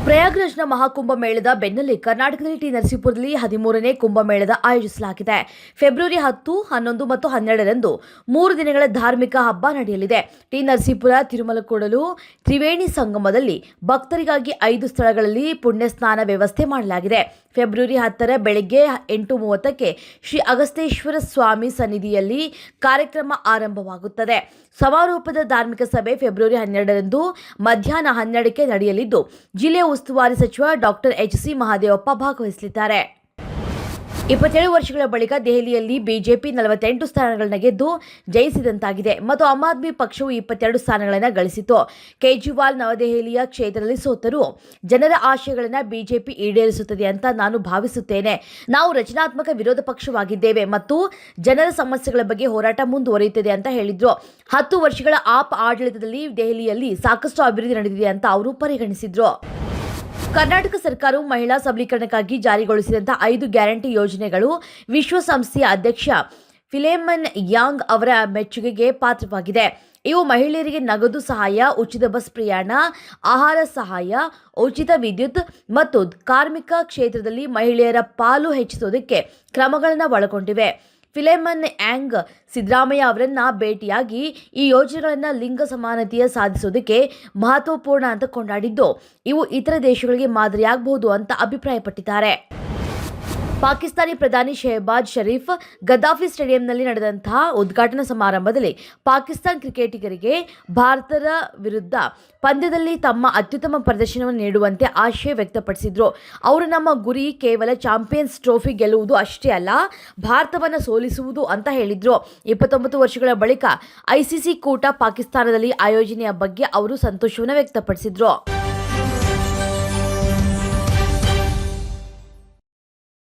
ಪ್ರಯಾಗ್ರಾಜ್ನ ಮಹಾಕುಂಭ ಮೇಳದ ಬೆನ್ನಲ್ಲೇ ಕರ್ನಾಟಕದಲ್ಲಿ ಟಿ ನರಸೀಪುರದಲ್ಲಿ 13ನೇ ಕುಂಭಮೇಳದ ಆಯೋಜಿಸಲಾಗಿದೆ. ಫೆಬ್ರವರಿ 10, 11 ಮತ್ತು 12ರಂದು 3 ದಿನಗಳ ಧಾರ್ಮಿಕ ಹಬ್ಬ ನಡೆಯಲಿದೆ. ಟಿ ನರಸೀಪುರ ತಿರುಮಲಕೂಡಲು ತ್ರಿವೇಣಿ ಸಂಗಮದಲ್ಲಿ ಭಕ್ತರಿಗಾಗಿ 5 ಸ್ಥಳಗಳಲ್ಲಿ ಪುಣ್ಯ ಸ್ನಾನ ವ್ಯವಸ್ಥೆ ಮಾಡಲಾಗಿದೆ. ಫೆಬ್ರವರಿ 10ರ ಬೆಳಗ್ಗೆ 8:30ಕ್ಕೆ ಶ್ರೀ ಅಗಸ್ತೇಶ್ವರ ಸ್ವಾಮಿ ಸನ್ನಿಧಿಯಲ್ಲಿ ಕಾರ್ಯಕ್ರಮ ಆರಂಭವಾಗುತ್ತದೆ. ಸಮಾರೋಪದ ಧಾರ್ಮಿಕ ಸಭೆ ಫೆಬ್ರವರಿ 12ರಂದು ಮಧ್ಯಾಹ್ನ 12ಕ್ಕೆ ನಡೆಯಲಿದ್ದು, ಜಿಲ್ಲೆಯ ಉಸ್ತುವಾರಿ ಸಚಿವ ಡಾಕ್ಟರ್ ಎಚ್.ಸಿ. ಮಹದೇವಪ್ಪ ಭಾಗವಹಿಸಲಿದ್ದಾರೆ. 27 ವರ್ಷಗಳ ಬಳಿಕ ದೆಹಲಿಯಲ್ಲಿ ಬಿಜೆಪಿ 48 ಸ್ಥಾನಗಳನ್ನು ಗೆದ್ದು ಜಯಿಸಿದಂತಾಗಿದೆ ಮತ್ತು ಆಮ್ ಆದ್ಮಿ ಪಕ್ಷವು 22 ಸ್ಥಾನಗಳನ್ನು ಗಳಿಸಿತು. ಕೇಜ್ರಿವಾಲ್ ನವದೆಹಲಿಯ ಕ್ಷೇತ್ರದಲ್ಲಿ ಸೋತರು. ಜನರ ಆಶಯಗಳನ್ನು ಬಿಜೆಪಿ ಈಡೇರಿಸುತ್ತದೆ ಅಂತ ನಾನು ಭಾವಿಸುತ್ತೇನೆ. ನಾವು ರಚನಾತ್ಮಕ ವಿರೋಧ ಪಕ್ಷವಾಗಿದ್ದೇವೆ ಮತ್ತು ಜನರ ಸಮಸ್ಯೆಗಳ ಬಗ್ಗೆ ಹೋರಾಟ ಮುಂದುವರಿಯುತ್ತದೆ ಅಂತ ಹೇಳಿದ್ರು. 10 ವರ್ಷಗಳ ಆಪ್ ಆಡಳಿತದಲ್ಲಿ ದೆಹಲಿಯಲ್ಲಿ ಸಾಕಷ್ಟು ಅಭಿವೃದ್ಧಿ ನಡೆದಿದೆ ಅಂತ ಅವರು ಪರಿಗಣಿಸಿದ್ರು. ಕರ್ನಾಟಕ ಸರ್ಕಾರವು ಮಹಿಳಾ ಸಬಲೀಕರಣಕ್ಕಾಗಿ ಜಾರಿಗೊಳಿಸಿದಂತಹ 5 ಗ್ಯಾರಂಟಿ ಯೋಜನೆಗಳು ವಿಶ್ವಸಂಸ್ಥೆಯ ಅಧ್ಯಕ್ಷ ಫಿಲೆಮನ್ ಯಾಂಗ್ ಅವರ ಮೆಚ್ಚುಗೆಗೆ ಪಾತ್ರವಾಗಿದೆ. ಇವು ಮಹಿಳೆಯರಿಗೆ ನಗದು ಸಹಾಯ, ಉಚಿತ ಬಸ್ ಪ್ರಯಾಣ, ಆಹಾರ ಸಹಾಯ, ಉಚಿತ ವಿದ್ಯುತ್ ಮತ್ತು ಕಾರ್ಮಿಕ ಕ್ಷೇತ್ರದಲ್ಲಿ ಮಹಿಳೆಯರ ಪಾಲು ಹೆಚ್ಚಿಸುವುದಕ್ಕೆ ಕ್ರಮಗಳನ್ನು ಒಳಗೊಂಡಿವೆ. ಫಿಲೆಮನ್ ಯಾಂಗ್ ಸಿದ್ದರಾಮಯ್ಯ ಅವರನ್ನ ಭೇಟಿಯಾಗಿ ಈ ಯೋಜನೆಗಳನ್ನು ಲಿಂಗ ಸಮಾನತೆಯ ಸಾಧಿಸೋದಕ್ಕೆ ಮಹತ್ವಪೂರ್ಣ ಅಂತ ಕೊಂಡಾಡಿದ್ದು, ಇವು ಇತರ ದೇಶಗಳಿಗೆ ಮಾದರಿಯಾಗಬಹುದು ಅಂತ ಅಭಿಪ್ರಾಯಪಟ್ಟಿದ್ದಾರೆ. ಪಾಕಿಸ್ತಾನಿ ಪ್ರಧಾನಿ ಶೆಹಬಾಜ್ ಶರೀಫ್ ಗದ್ದಾಫಿ ಸ್ಟೇಡಿಯಂನಲ್ಲಿ ನಡೆದಂತಹ ಉದ್ಘಾಟನಾ ಸಮಾರಂಭದಲ್ಲಿ ಪಾಕಿಸ್ತಾನ ಕ್ರಿಕೆಟಿಗರಿಗೆ ಭಾರತದ ವಿರುದ್ಧ ಪಂದ್ಯದಲ್ಲಿ ತಮ್ಮ ಅತ್ಯುತ್ತಮ ಪ್ರದರ್ಶನವನ್ನು ನೀಡುವಂತೆ ಆಶಯ ವ್ಯಕ್ತಪಡಿಸಿದರು. ಅವರು ನಮ್ಮ ಗುರಿ ಕೇವಲ ಚಾಂಪಿಯನ್ಸ್ ಟ್ರೋಫಿ ಗೆಲ್ಲುವುದು ಅಷ್ಟೇ ಅಲ್ಲ, ಭಾರತವನ್ನು ಸೋಲಿಸುವುದು ಅಂತ ಹೇಳಿದರು. 29 ವರ್ಷಗಳ ಬಳಿಕ ಐಸಿಸಿ ಕೂಟ ಪಾಕಿಸ್ತಾನದಲ್ಲಿ ಆಯೋಜನೆಯ ಬಗ್ಗೆ ಅವರು ಸಂತೋಷವನ್ನು ವ್ಯಕ್ತಪಡಿಸಿದರು.